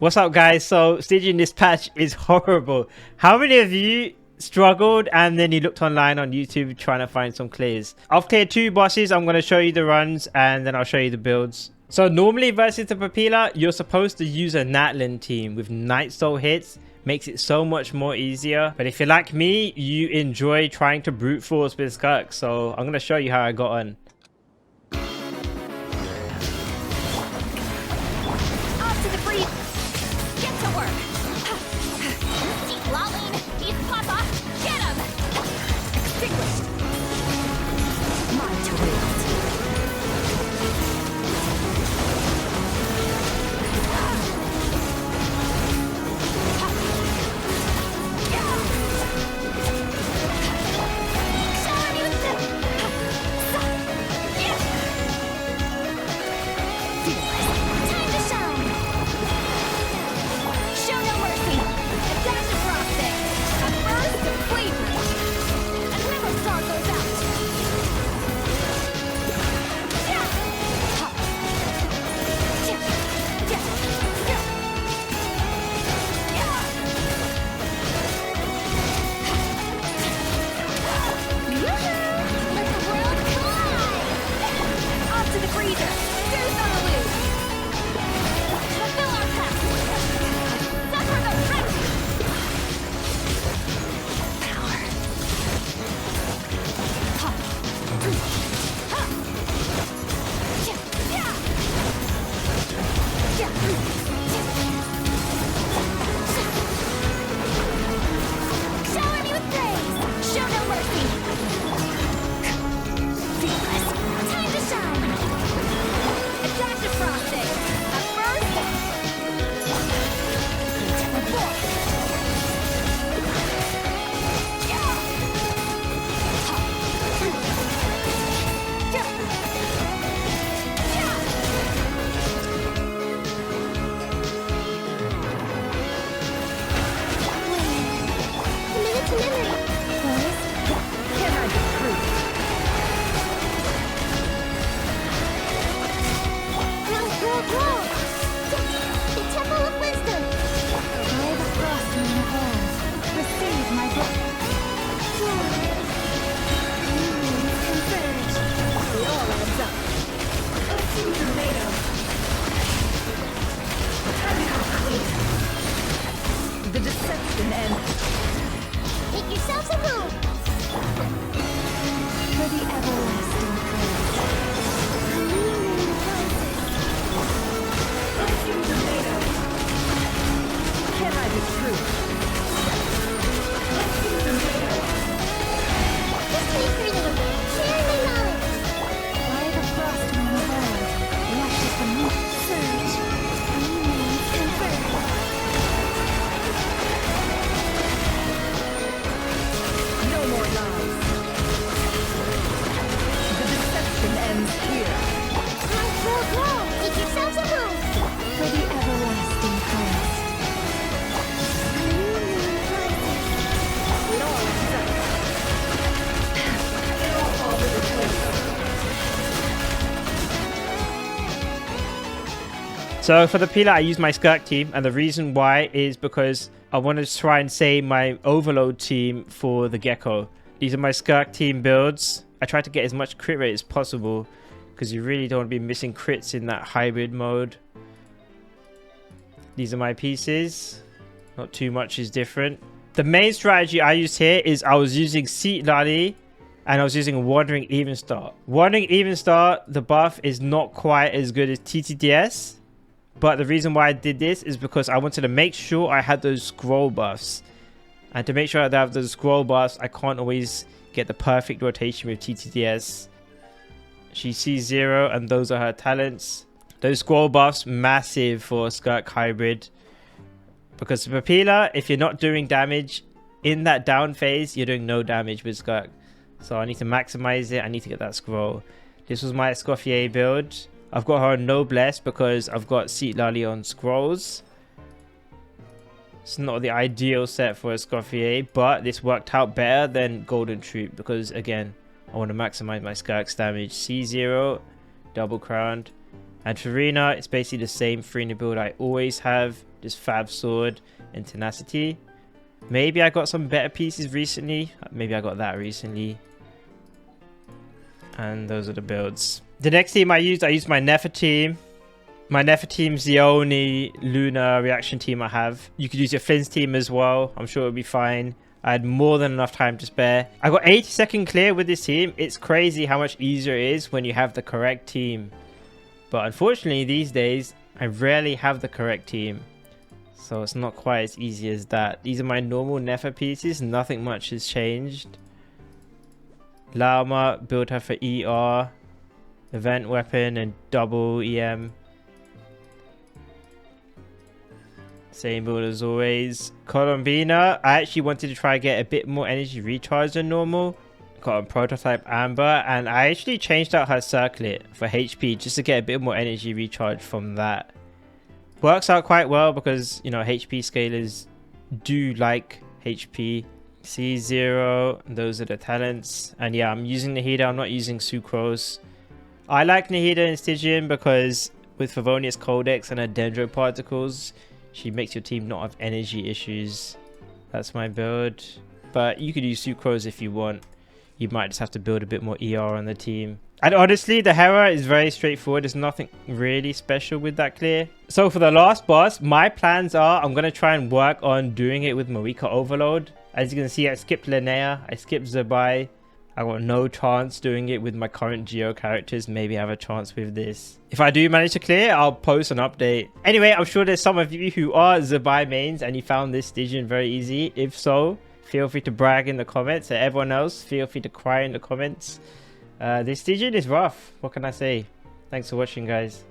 What's up, guys? So staging this patch is horrible. How many of you struggled and then you looked online on YouTube trying to find some clears? I've cleared 2 bosses. I'm going to show you the runs and then I'll show you the builds. So normally versus the Papilla, you're supposed to use a Natlan team with Night Soul hits. Makes it so much more easier. But if you're like me, you enjoy trying to brute force with Skirk. So I'm going to show you how I got on. So for the Papilla, I use my Skirk team, and the reason why is because I want to try and save my overload team for the Gecko. These are my Skirk team builds. I try to get as much crit rate as possible because you really don't want to be missing crits in that hybrid mode. These are my pieces. Not too much is different. The main strategy I used here is I was using Seat Lali and I was using Wandering Even Star. Wandering Even Star, the buff is not quite as good as TTDS. But the reason why I did this is because I wanted to make sure I had those scroll buffs. And to make sure I have those scroll buffs, I can't always get the perfect rotation with TTDS. She sees 0 and those are her talents. Those scroll buffs, massive for Skirk hybrid. Because the Papilla, if you're not doing damage in that down phase, you're doing no damage with Skirk. So I need to maximize it. I need to get that scroll. This was my Escoffier build. I've got her on Noblesse because I've got Seat Lali on Scrolls. It's not the ideal set for Escoffier, but this worked out better than Golden Troop because, again, I want to maximize my Skirk's damage. C0, double crowned, And for Rina, it's basically the same Farina build I always have. Just Fab Sword and Tenacity. Maybe I got some better pieces recently. Maybe I got that recently. And those are the builds. The next team I used my Nefer team. My Nefer team's the only Lunar reaction team I have. You could use your Flynn's team as well. I'm sure it'll be fine. I had more than enough time to spare. I got 80-second clear with this team. It's crazy how much easier it is when you have the correct team. But unfortunately, these days, I rarely have the correct team. So it's not quite as easy as that. These are my normal Nefer pieces. Nothing much has changed. Llama, build her for ER. Event weapon and double EM. Same build as always. Colombina, I actually wanted to try and get a bit more energy recharge than normal. Got a prototype Amber, and I actually changed out her circlet for HP just to get a bit more energy recharge from that. Works out quite well because, you know, HP scalers do like HP. C0, those are the talents. And yeah, I'm using Nahida, I'm not using Sucrose. I like Nahida in Stygian because with Favonius Codex and her Dendro Particles, she makes your team not have energy issues. That's my build. But you could use Sucrose if you want. You might just have to build a bit more ER on the team. And honestly, the Herra is very straightforward. There's nothing really special with that clear. So for the last boss, my plans are I'm going to try and work on doing it with Marika Overload. As you can see, I skipped Linnea. I skipped Zabai. I got no chance doing it with my current Geo characters. Maybe I have a chance with this. If I do manage to clear, I'll post an update. Anyway, I'm sure there's some of you who are Zabai mains and you found this Stygian very easy. If so, feel free to brag in the comments. And everyone else, feel free to cry in the comments. This Stygian is rough. What can I say? Thanks for watching, guys.